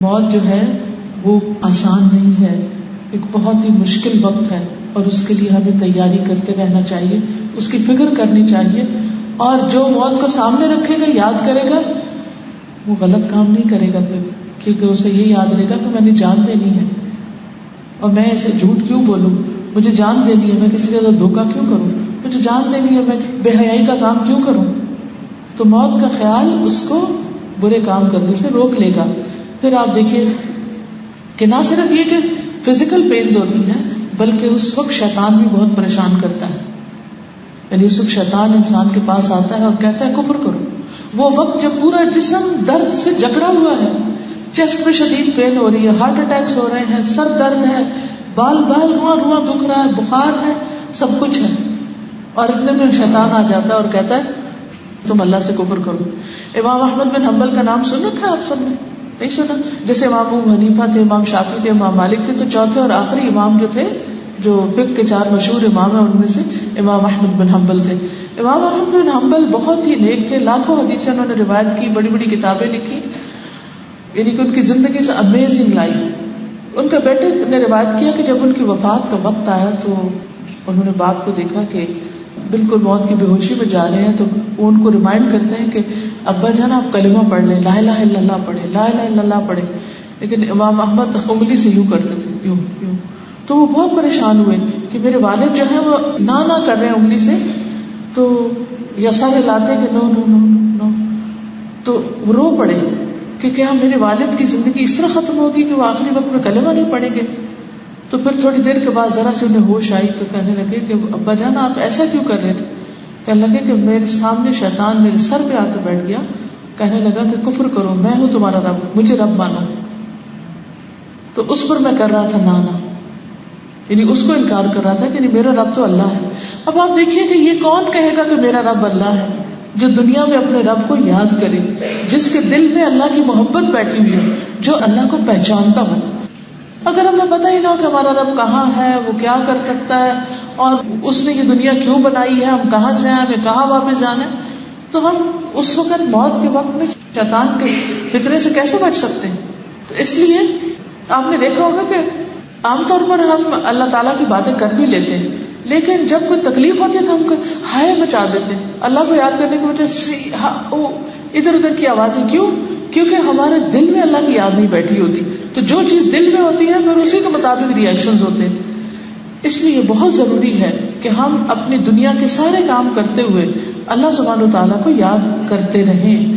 موت جو ہے وہ آسان نہیں ہے، ایک بہت ہی مشکل وقت ہے، اور اس کے لیے ہمیں تیاری کرتے رہنا چاہیے، اس کی فکر کرنی چاہیے. اور جو موت کو سامنے رکھے گا، یاد کرے گا، وہ غلط کام نہیں کرے گا پھر، کیونکہ اسے یہ یاد رہے گا کہ میں نے جان دینی ہے، اور میں اسے جھوٹ کیوں بولوں، مجھے جان دینی ہے، میں کسی کے ساتھ دھوکہ کیوں کروں، مجھے جان دینی ہے، میں بے حیائی کا کام کیوں کروں. تو موت کا خیال اس کو برے کام کرنے سے روک لے گا. پھر آپ دیکھیے کہ نہ صرف یہ کہ فزیکل پینز ہوتی ہیں، بلکہ اس وقت شیطان بھی بہت پریشان کرتا ہے. یعنی اس وقت شیطان انسان کے پاس آتا ہے اور کہتا ہے کفر کرو. وہ وقت جب پورا جسم درد سے جکڑا ہوا ہے، چیسٹ پہ شدید پین ہو رہی ہے، ہارٹ اٹیکس ہو رہے ہیں، سر درد ہے، بال رواں دکھ رہا ہے، بخار ہے، سب کچھ ہے، اور اتنے میں شیطان آ جاتا ہے اور کہتا ہے تم اللہ سے کفر کرو. امام احمد بن حنبل کا نام سنا تھا آپ سب نے؟ نہیں سنا؟ جیسے امام ابو حنیفہ تھے، امام شافعی تھے، امام مالک تھے، تو چوتھے اور آخری امام جو تھے، جو فقہ کے 4 مشہور امام ہیں، ان میں سے امام احمد بن حنبل تھے. امام احمد بن حنبل بہت ہی نیک تھے، لاکھوں حدیثیں انہوں نے روایت کی، بڑی بڑی کتابیں لکھی، یعنی کہ ان کی زندگی سے امیزنگ لائف. ان کے بیٹے نے روایت کیا کہ جب ان کی وفات کا وقت آیا تو انہوں نے باپ کو دیکھا کہ بالکل موت کی بے ہوشی میں جا رہے ہیں، تو وہ ان کو ریمائنڈ کرتے ہیں کہ ابا جان آپ کلمہ پڑھ لیں، لا الہ الا اللہ پڑھیں، لا الہ الا اللہ پڑھیں. لیکن امام احمد انگلی سے یوں کرتے تھے، یوں یوں. تو وہ بہت پریشان ہوئے کہ میرے والد جو ہیں وہ نہ کر رہے ہیں انگلی سے، تو یا سر ہلاتے کہ نو نو نو نو. تو وہ رو پڑے کہ کیا میرے والد کی زندگی اس طرح ختم ہوگی کہ وہ آخری وقت میں کلمہ نہیں پڑھیں گے. تو پھر تھوڑی دیر کے بعد ذرا سے انہیں ہوش آئی تو کہنے لگے کہ ابا جان آپ ایسا کیوں کر رہے تھے؟ کہنے لگے کہ میرے سامنے شیطان میرے سر پہ آ کے بیٹھ گیا، کہنے لگا کہ کفر کرو، میں ہوں تمہارا رب، مجھے رب مانو. تو اس پر میں کر رہا تھا نانا، یعنی اس کو انکار کر رہا تھا کہ میرا رب تو اللہ ہے. اب آپ دیکھیے کہ یہ کون کہے گا کہ میرا رب اللہ ہے؟ جو دنیا میں اپنے رب کو یاد کرے، جس کے دل میں اللہ کی محبت بیٹھی ہوئی ہے، جو اللہ کو پہچانتا ہو. اگر ہمیں پتہ ہی نہ ہو کہ ہمارا رب کہاں ہے، وہ کیا کر سکتا ہے، اور اس نے یہ دنیا کیوں بنائی ہے، ہم کہاں سے ہیں، ہمیں کہاں واپس جانا ہے، تو ہم اس وقت موت کے وقت میں شیطان کے فتنے سے کیسے بچ سکتے ہیں؟ تو اس لیے آپ نے دیکھا ہوگا کہ عام طور پر ہم اللہ تعالیٰ کی باتیں کر بھی لیتے ہیں، لیکن جب کوئی تکلیف ہوتی ہے تو ہم ہائے مچا دیتے ہیں اللہ کو یاد کرنے کی وجہ سے. ادھر ادھر کی آوازیں کیوں؟ کیونکہ ہمارے دل میں اللہ کی یاد نہیں بیٹھی ہوتی. تو جو چیز دل میں ہوتی ہے پھر اسی کے مطابق ریئیکشنز ہوتے ہیں. اس لیے بہت ضروری ہے کہ ہم اپنی دنیا کے سارے کام کرتے ہوئے اللہ سبحانہ و تعالیٰ کو یاد کرتے رہیں.